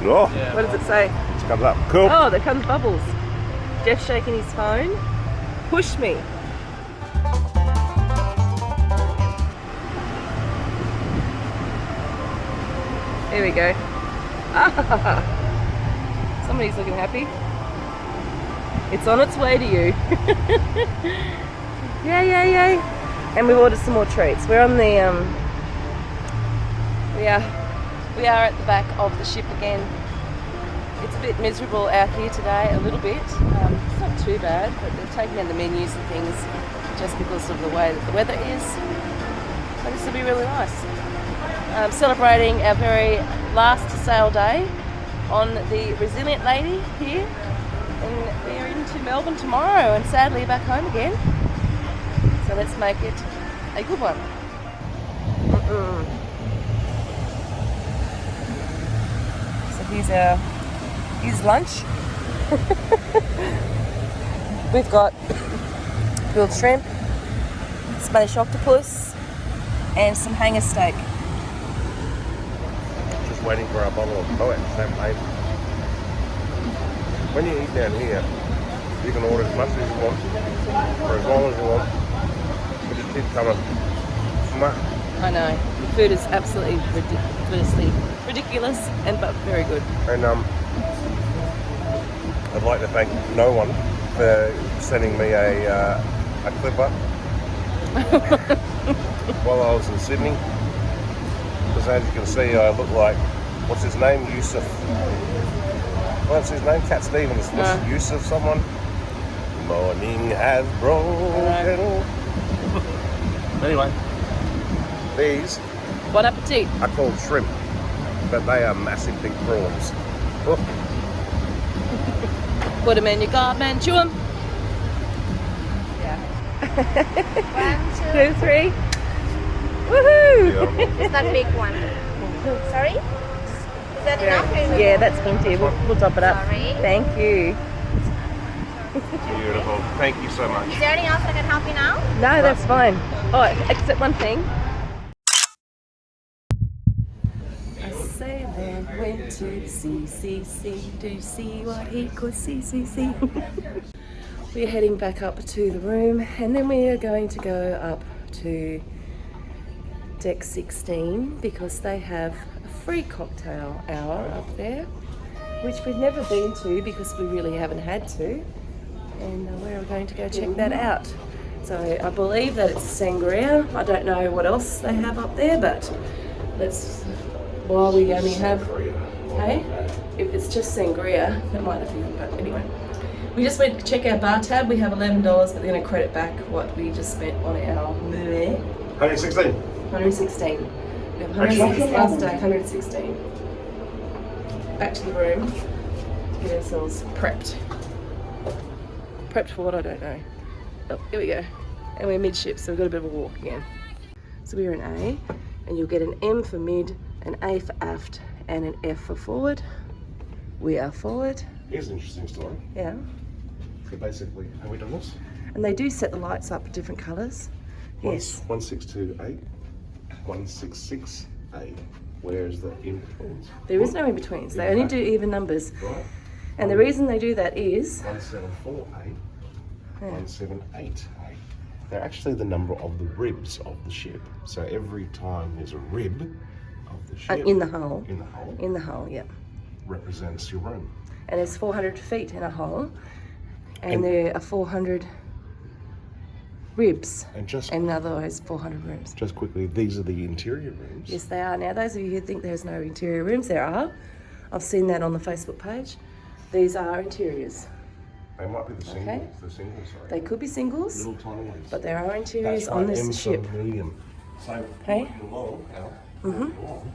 Oh, What does it say? it comes up. Cool. Oh, there comes bubbles. Jeff's shaking his phone. Push me. Here we go. Somebody's looking happy. It's on its way to you. Yay, yay, yay. And we've ordered some more treats. We're on the, we are at the back of the ship again. It's a bit miserable out here today, a little bit. It's not too bad, but they're taking out the menus and things just because of the way that the weather is. So this will be really nice. Celebrating our very last sail day on the Resilient Lady here. And we are into Melbourne tomorrow and sadly back home again. So let's make it a good one. So here's lunch. We've got grilled shrimp, Spanish octopus, and some hanger steak. Just waiting for our bottle of Moet champagne. When you eat down here, you can order as much as you want, for as long as you want. We just keep coming. I know, the food is absolutely ridiculous, but very good. And I'd like to thank no one for sending me a clip up while I was in Sydney. Because as you can see, I look like, what's his name? Yusuf. What's his name? Cat Stevens. Yusuf someone. Morning has broken. Anyway, these Bon appetit. are called shrimp, but they are massive big prawns. Oh. Put them in your garment and chew them. Yeah. 1, 2, 3. Woohoo! It's not big one. Sorry? Is that enough? Yeah, that's plenty. We'll top it up. Sorry. Thank you. Beautiful. Thank you so much. Is there anything else I can help you now? No, that's fine. Oh, except one thing. A sailor went to sea to see what he could see. We're heading back up to the room and then we are going to go up to deck 16 because they have a free cocktail hour up there, which we've never been to because we really haven't had to. And we're going to go check that out. So I believe that it's sangria. I don't know what else they have up there, but while we only have, hey, if it's just sangria, that might have been, but anyway. We just went to check our bar tab. We have $11, but they're going to credit back what we just spent on our Moet. 116. 116. We have 116 last day, 116. Back to the room to get ourselves prepped. Prepped for what, I don't know. Oh, here we go. And we're midship, so we've got a bit of a walk again. So we're in A, and you'll get an M for mid, an A for aft, and an F for forward. We are forward. Here's an interesting story. Yeah. So basically, have we done this? And they do set the lights up different colours. Yes. 1628, 166A. Where is the in-betweens? There is no in-betweens. They only do even numbers. Right. And the reason they do that is 174A, 178A. They're actually the number of the ribs of the ship. So every time there's a rib of the ship in the hull. In the hull, yeah. represents your room. And there's 400 feet in a hull, and there are 400 ribs, and otherwise 400 rooms. Just quickly, these are the interior rooms. Yes, they are. Now, those of you who think there's no interior rooms, there are. I've seen that on the Facebook page. These are interiors. They might be the singles. Okay. The singles, sorry. They could be singles, Little tiny ones. but there are interiors That's on right, M this for ship. medium. So Hey? looking along, along,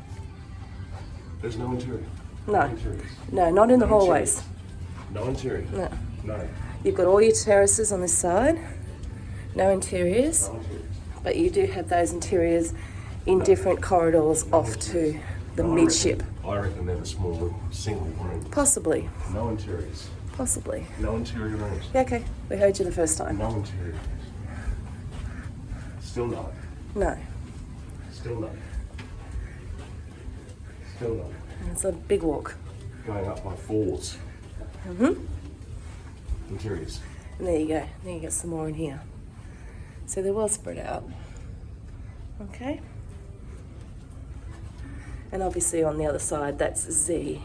there's no interior. No, interiors. no, not in the No hallways. No interior. No. No. You've got all your terraces on this side, no interiors, No interiors. but you do have those interiors in different corridors off to the midship. I reckon they're the small single rooms. Possibly, No interiors. possibly. No interior rooms. Yeah, okay, we heard you the first time. No interior rooms. Still no. No, Still no. Still no. it's a big walk. going up by fours. Interiors. And there you go. Then you get some more in here. So they're well spread out. Okay. And obviously on the other side, that's Z.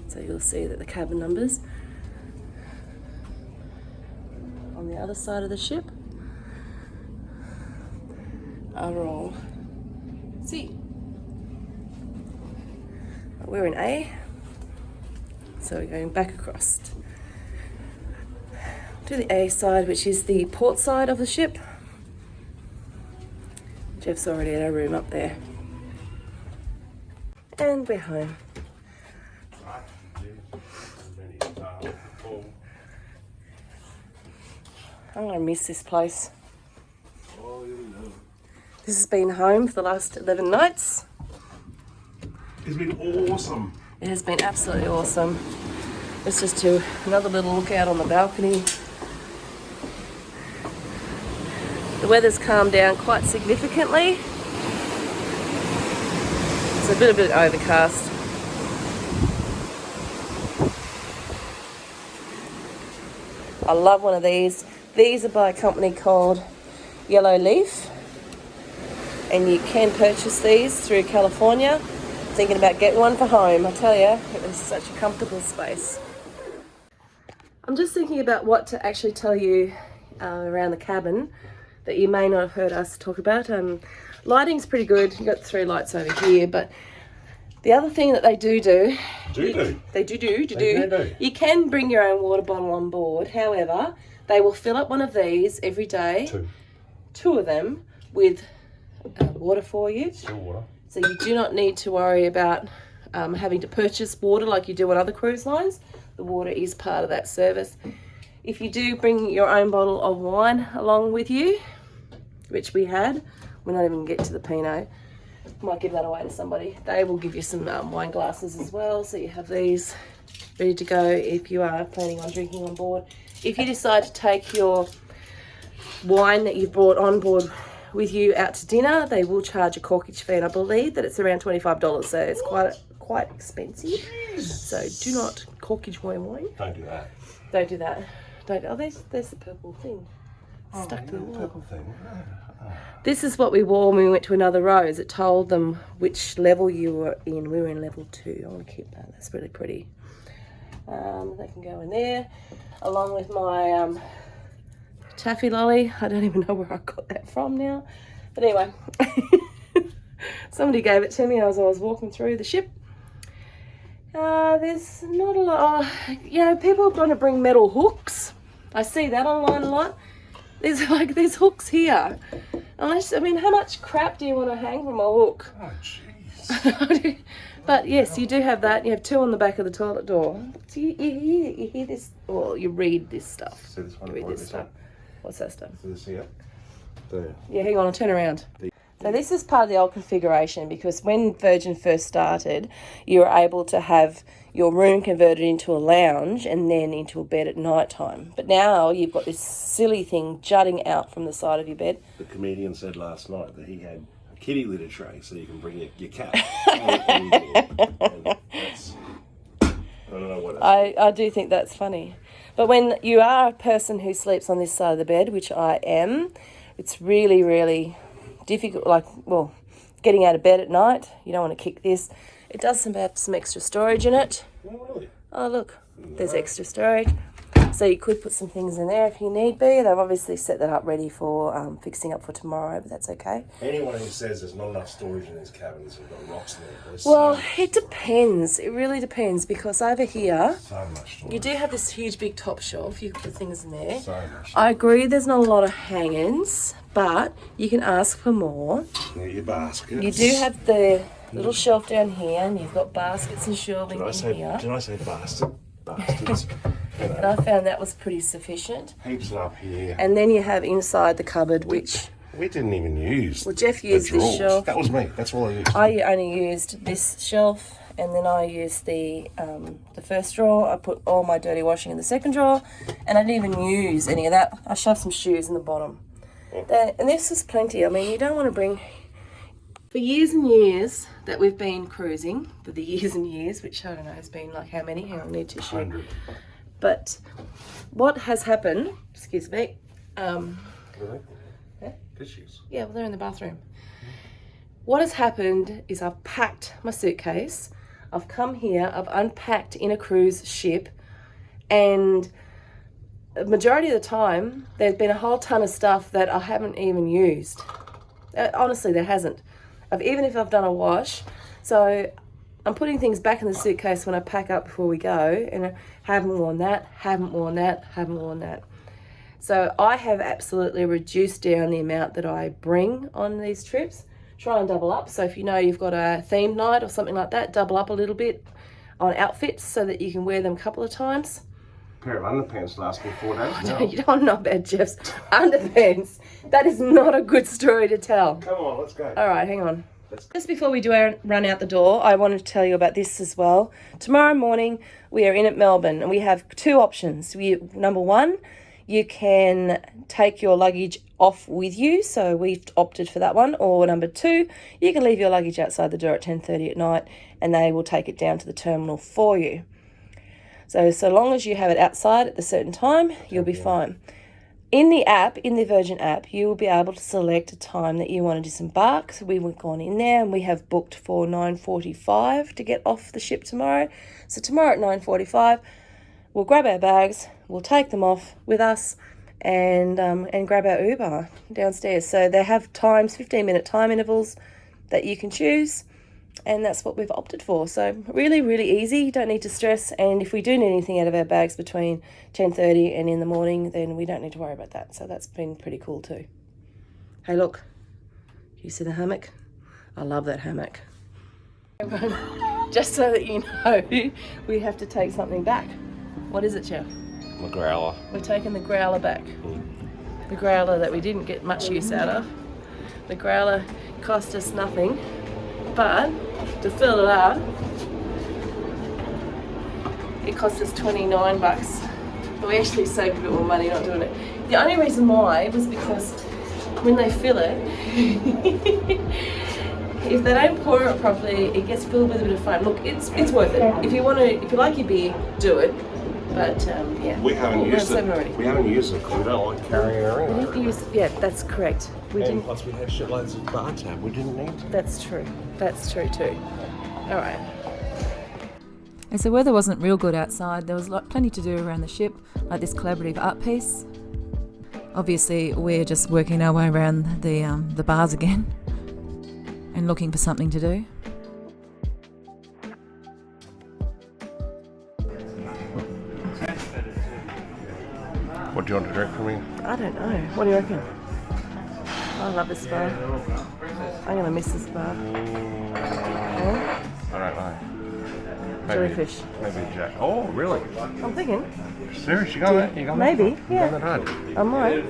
So you'll see that the cabin numbers on the other side of the ship are all C. We're in A, so we're going back across to the A side, which is the port side of the ship. Jeff's already at our room up there. And we're home. I'm going to miss this place. This has been home for the last 11 nights. It's been awesome. It has been absolutely awesome. Let's just do another little look out on the balcony. The weather's calmed down quite significantly. It's a bit overcast. I love one of these. These are by a company called Yellow Leaf, and you can purchase these through California. Thinking about getting one for home. I tell you, it was such a comfortable space. I'm just thinking about what to actually tell you around the cabin that you may not have heard us talk about. Lighting's pretty good. You've got 3 lights over here, but the other thing that they do, you can bring your own water bottle on board. However, they will fill up one of these every day, two of them, with water for you. Still water. So you do not need to worry about having to purchase water like you do on other cruise lines. The water is part of that service. If you do bring your own bottle of wine along with you, which we had, we're not even get to the Pinot, might give that away to somebody. They will give you some wine glasses as well, so you have these ready to go if you are planning on drinking on board. If you decide to take your wine that you've brought on board with you out to dinner, they will charge a corkage fee, and I believe that it's around $25, so it's quite expensive. Jeez. So do not corkage wine. Don't do that. Don't do that. Don't. Oh, there's the purple thing stuck to the wall. Purple thing. This is what we wore when we went to Another Rose. It told them which level you were in. We were in level 2. I want to keep that. That's really pretty. They can go in there, along with my taffy lolly. I don't even know where I got that from now. But anyway, somebody gave it to me as I was walking through the ship. There's not a lot. People are going to bring metal hooks. I see that online a lot. There's hooks here. How much crap do you want to hang from a hook? Oh, jeez. But yes, you do have that. You have 2 on the back of the toilet door. So you hear this, well, you read this stuff. See this one? You read this stuff. What's that stuff? See this here? There. Yeah, hang on, I'll turn around. So this is part of the old configuration, because when Virgin first started, you were able to have your room converted into a lounge and then into a bed at night time. But now you've got this silly thing jutting out from the side of your bed. The comedian said last night that he had a kitty litter tray so you can bring your cat. I don't know what I do think that's funny. But when you are a person who sleeps on this side of the bed, which I am, it's really, really difficult, getting out of bed at night. You don't want to kick this. It does have some extra storage in it. Oh, really? Oh, look, there's extra storage. So you could put some things in there if you need be. They've obviously set that up ready for fixing up for tomorrow, but that's okay. Anyone who says there's not enough storage in these cabins has got rocks in there. Well, it depends. It really depends, because over here, so much storage. you do have this huge big top shelf. You can put things in there. So much. I agree there's not a lot of hang-ins, but you can ask for more. Your baskets. You do have the little shelf down here, and you've got baskets and shelving in here. Did I say bastards? And I found that was pretty sufficient. Heaps up here. And then you have inside the cupboard, which... We didn't even use. Well, Jeff used this shelf. That was me. That's all I used. I only used this shelf, and then I used the first drawer. I put all my dirty washing in the second drawer, and I didn't even use any of that. I shoved some shoes in the bottom. And this is plenty. You don't want to bring... For years and years that we've been cruising, for the years and years, which I don't know has been like how many? Hang on, I need to shoot. 100. But what has happened, excuse me, Really? Yeah? Tissues. Yeah, well, they're in the bathroom. What has happened is I've packed my suitcase, I've come here, I've unpacked in a cruise ship, and the majority of the time, there's been a whole ton of stuff that I haven't even used. Honestly, there hasn't. Even if I've done a wash. So I'm putting things back in the suitcase when I pack up before we go, and I haven't worn that, haven't worn that, haven't worn that. So I have absolutely reduced down the amount that I bring on these trips. Try and double up. So if you know you've got a themed night or something like that, double up a little bit on outfits so that you can wear them a couple of times. A pair of underpants last me 4 days. No. You don't know about Jeff's underpants. That is not a good story to tell. Come on, let's go. All right, hang on. Just before we do run out the door, I wanted to tell you about this as well. Tomorrow morning, we are in at Melbourne, and we have two options. Number one, you can take your luggage off with you, so we've opted for that one. Or number two, you can leave your luggage outside the door at 10:30 at night, and they will take it down to the terminal for you. So long as you have it outside at a certain time, you'll be fine. In the app, in the Virgin app, you will be able to select a time that you want to disembark. So we've gone in there and we have booked for 9:45 to get off the ship tomorrow. So tomorrow at 9:45, we'll grab our bags, we'll take them off with us, and grab our Uber downstairs. So they have times, 15-minute time intervals that you can choose, and that's what we've opted for. So really, really easy. You don't need to stress. And if we do need anything out of our bags between 10:30 and in the morning, then we don't need to worry about that. So that's been pretty cool too. Hey, look. You see the hammock? I love that hammock. Just so that you know, we have to take something back. What is it, Jeff? My growler. We're taking the growler back. The growler that we didn't get much use out of. The growler cost us nothing, but to fill it up, it cost us $29. But we actually saved a bit more money not doing it. The only reason why was because when they fill it, if they don't pour it properly, it gets filled with a bit of foam. Look, it's worth it. If you like your beer, do it. But yeah, We haven't used it. already. We haven't used it because we don't like carrying it around. Yeah, that's correct. We And didn't. plus we had shitloads of bar tab. We didn't need to. That's true. That's true too. All right. As the weather wasn't real good outside, there was plenty to do around the ship, like this collaborative art piece. Obviously, we're just working our way around the bars again and looking for something to do. What do you want to drink from me? I don't know. What do you reckon? I love this bar. I'm gonna miss this bar. Yeah? I don't know. Jellyfish. Maybe Jack. Oh, really? I'm thinking. Serious? You got that? You got Maybe, that? yeah. You got that hard? I might.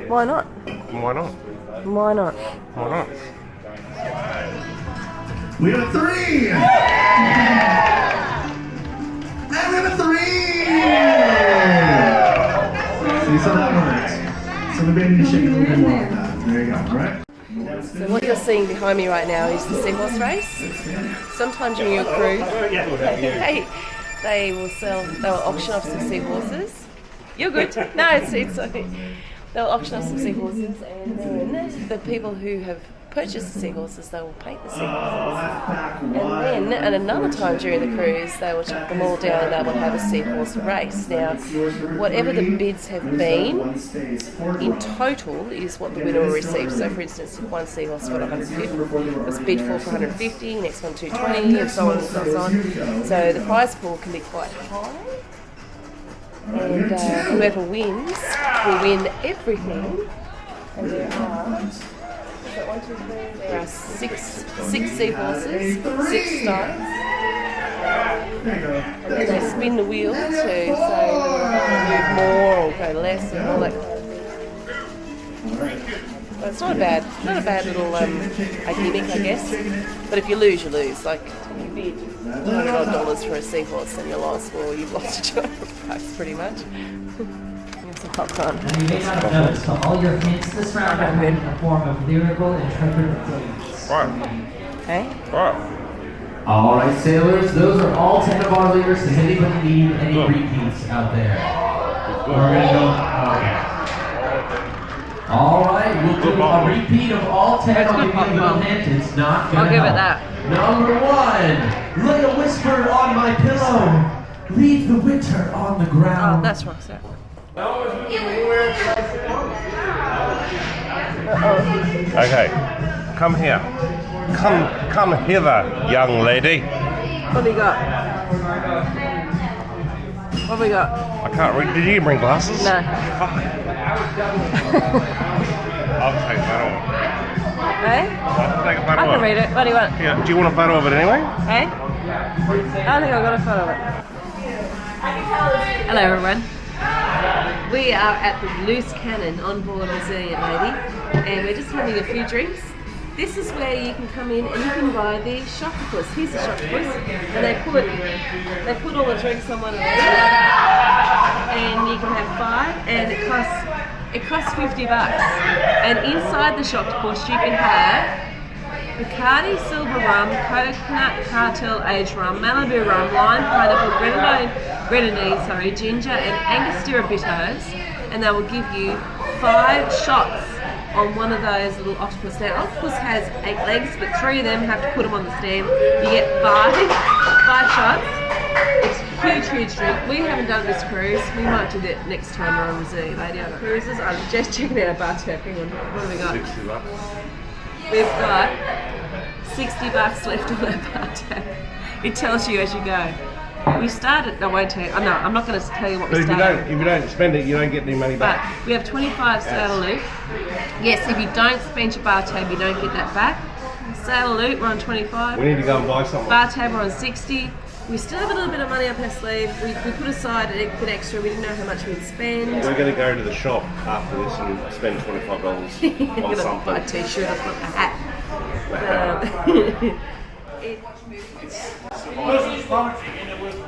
Why not? Why not? Why not? Why not? We have a 3! And we have a 3! See, so that works. So the baby should shake a little bit more like that. There you go, alright? So what you're seeing behind me right now is the seahorse race. Sometimes when you're a cruise, they will auction off some seahorses. You're good. No, it's okay. They'll auction off some seahorses, and then the people who have purchased the seahorses, they will paint the seahorses. And then at another time during the cruise, they will chuck them all down and they will have a seahorse race. Now, whatever the bids have been, in total is what the winner will receive. So for instance, if one seahorse got 150, was bid for 150, next one 220, and so on and so on. So the prize pool can be quite high. And whoever wins will win everything. And there are six seahorses, 6 styles. And then they spin the wheel to say whether they move more or go less and all that. But it's not a bad little gimmick, I guess. But if you lose, you lose. Like if you bid $100 for a seahorse and you lost, well, you've lost $200 pretty much. Some popcorn. Now you may not have noticed, but all your hints this round are in the form of lyrical interpretations. Right. Okay. Right. All right, sailors, those are all 10 of our lyrics. Does anybody need any repeats out there? We're gonna go. Okay. All right, we'll do a repeat of all 10. I'll give you a little hint. It's not gonna I'll give it help. that. Number 1, lay a whisper on my pillow. Leave the winter on the Oh, ground. that's wrong, sir. Okay. Come here. Come hither, young lady. What do you got? What have we got? I can't read. Did you bring glasses? No. I'll take that off. Hey? I'll take a photo I of can read it. What do you want? Yeah. Do you want a photo of it anyway? Hey? I think I've got a photo of it. Hello everyone. We are at the Loose Cannon on board Resilient Lady and we're just having a few drinks. This is where you can come in and you can buy the shocktopus. Here's the shocktopus, and they put all the drinks on one of these, and you can have 5, and it costs $50. And inside the shocktopus you can have Bacardi Silver Rum, Coconut Cartel Aged Rum, Malibu Rum, Lime Pineapple, Grenadine, Ginger, and Angostura Bitters, and they will give you 5 shots on one of those little octopus. Now, octopus has 8 legs, but 3 of them have to put them on the stand. You get 5 shots. It's a huge drink. We haven't done this cruise. We might do that next time we're on Resilient Lady on cruises. I'm just checking out a bar tab. Hang on, what have we got? $60. We've got $60 left on that bar tab. It tells you as you go. We started, no, I won't tell you. No, I'm not going to tell you what we But started. if you don't spend it, you don't get any money But back. we have 25 sail loot. Yes, if you don't spend your bar tab, you don't get that back. Sail loot, we're on 25. We need to go and buy something. Bar tab, we're on 60. We still have a little bit of money up our sleeve. We put aside a bit extra. We didn't know how much we'd spend. We're going to go to the shop after this and spend $25 You're on gonna something. buy a t-shirt, a hat.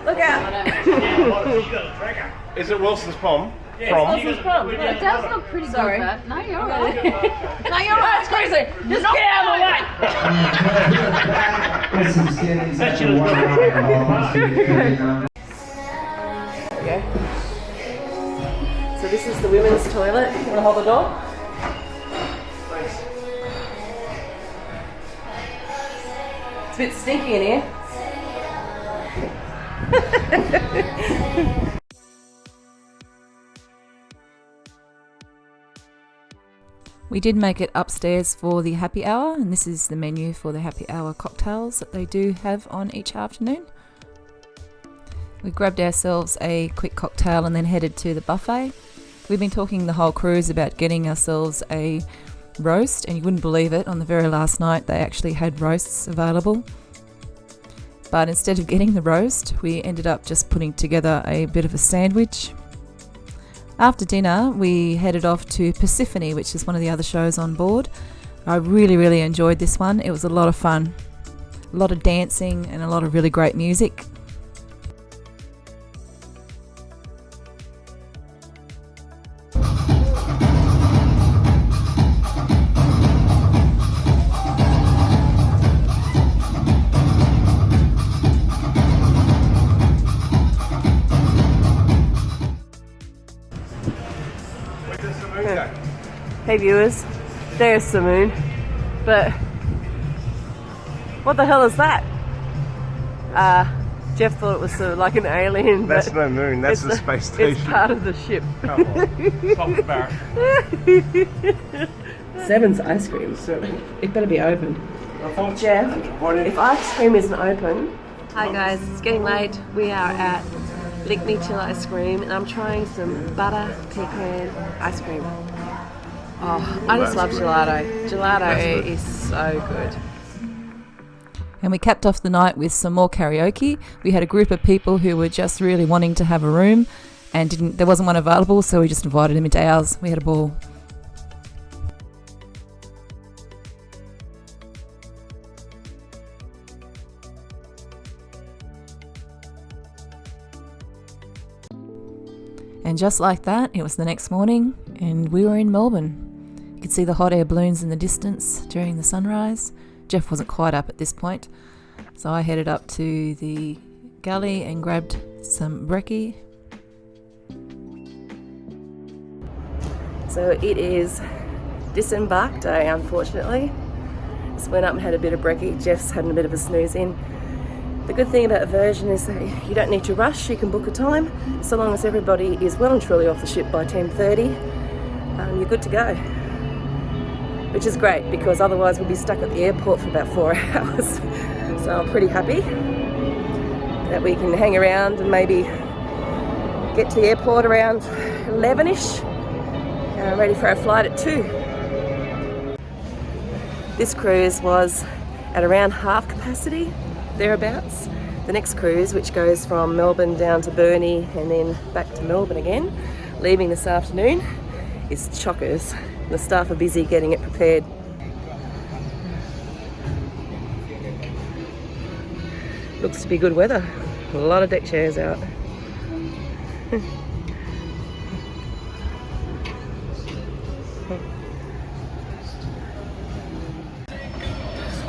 Look out! Is it Wilson's Prom? It does look pretty good. No, you're right. No, you're right. It's crazy. Just get out of the way. Okay. So this is the women's toilet. You want to hold the door? It's a bit stinky in here. We did make it upstairs for the happy hour, and this is the menu for the happy hour cocktails that they do have on each afternoon. We grabbed ourselves a quick cocktail and then headed to the buffet. We've been talking the whole cruise about getting ourselves a roast, and you wouldn't believe it, on the very last night they actually had roasts available. But instead of getting the roast, we ended up just putting together a bit of a sandwich. After dinner, we headed off to Persephone, which is one of the other shows on board. I really enjoyed this one. It was a lot of fun. A lot of dancing and a lot of really great music. Hey viewers, there's the moon, but what the hell is that? Jeff thought it was sort of like an alien. That's but no moon, that's the space station. It's part of the ship. Come on. Stop embarrassing. Seven's ice cream. It better be open. Jeff, if ice cream isn't open... Hi guys, it's getting late. We are at Lick Me Till Ice Cream and I'm trying some butter pecan ice cream. Oh, I just love gelato. Gelato is so good. And we capped off the night with some more karaoke. We had a group of people who were just really wanting to have a room and there wasn't one available, so we just invited them into ours. We had a ball. And just like that, it was the next morning and we were in Melbourne. You could see the hot air balloons in the distance during the sunrise. Jeff wasn't quite up at this point, so I headed up to the galley and grabbed some brekkie. So it is disembark day, unfortunately. Just went up and had a bit of brekkie. Jeff's having a bit of a snooze in. The good thing about Virgin is that you don't need to rush. You can book a time, so long as everybody is well and truly off the ship by 10:30. You're good to go, which is great because otherwise we'll be stuck at the airport for about 4 hours. So I'm pretty happy that we can hang around and maybe get to the airport around 11ish. Ready for our flight at 2. This cruise was at around half capacity, thereabouts. The next cruise, which goes from Melbourne down to Burnie and then back to Melbourne again, leaving this afternoon, is chockers. The staff are busy getting it prepared. Looks to be good weather. A lot of deck chairs out.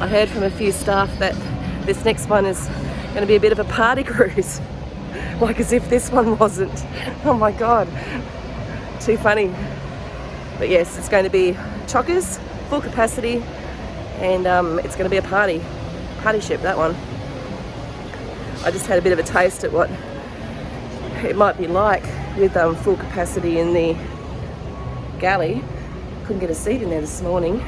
I heard from a few staff that this next one is going to be a bit of a party cruise. Like as if this one wasn't. Oh my God. Too funny. But yes, it's going to be chockers, full capacity, and it's going to be a party ship, that one. I just had a bit of a taste at what it might be like with full capacity in the galley. Couldn't get a seat in there this morning.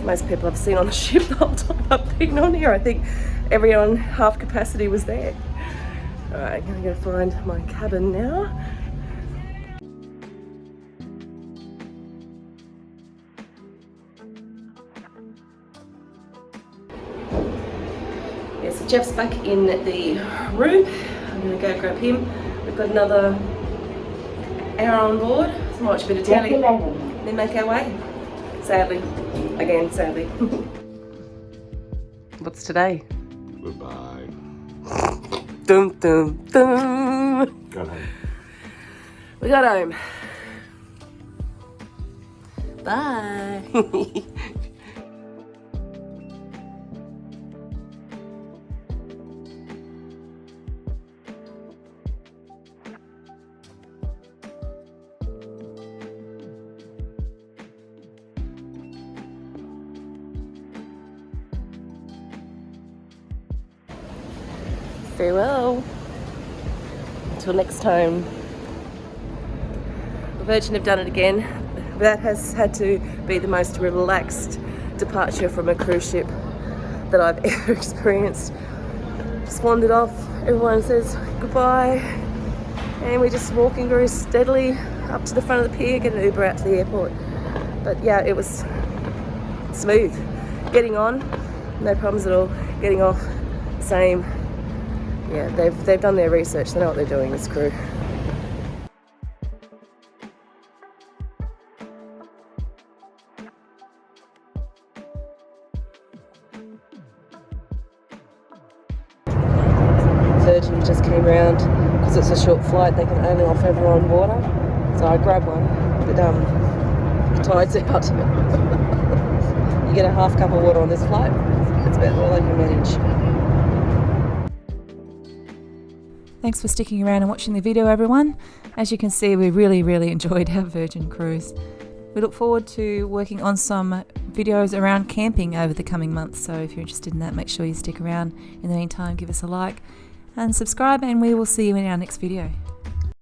Most people I've seen on the ship the whole time I've been on here. I think everyone half capacity was there. Alright, I'm going to find my cabin now. Yeah, so Jeff's back in the room. I'm going to go grab him. We've got another hour on board. So watch a bit of telly, then make our way. Sadly. Again, sadly. What's today? Goodbye. Dum dum dum. Got home. We got home. Bye. Farewell. Until next time. The Virgin have done it again. That has had to be the most relaxed departure from a cruise ship that I've ever experienced. Just wandered off, everyone says goodbye, and we're just walking very steadily up to the front of the pier, get an Uber out to the airport. But yeah, it was smooth. Getting on, no problems at all. Getting off, same. Yeah, they've done their research, they know what they're doing, this crew. Virgin just came round, because it's a short flight, they can only offer everyone water. So I grabbed one, but the tide's out. You get a half cup of water on this flight, it's about all I can manage. Thanks for sticking around and watching the video, everyone. As you can see, we really enjoyed our Virgin cruise. We look forward to working on some videos around camping over the coming months, so if you're interested in that, make sure you stick around. In the meantime, give us a like and subscribe, and we will see you in our next video.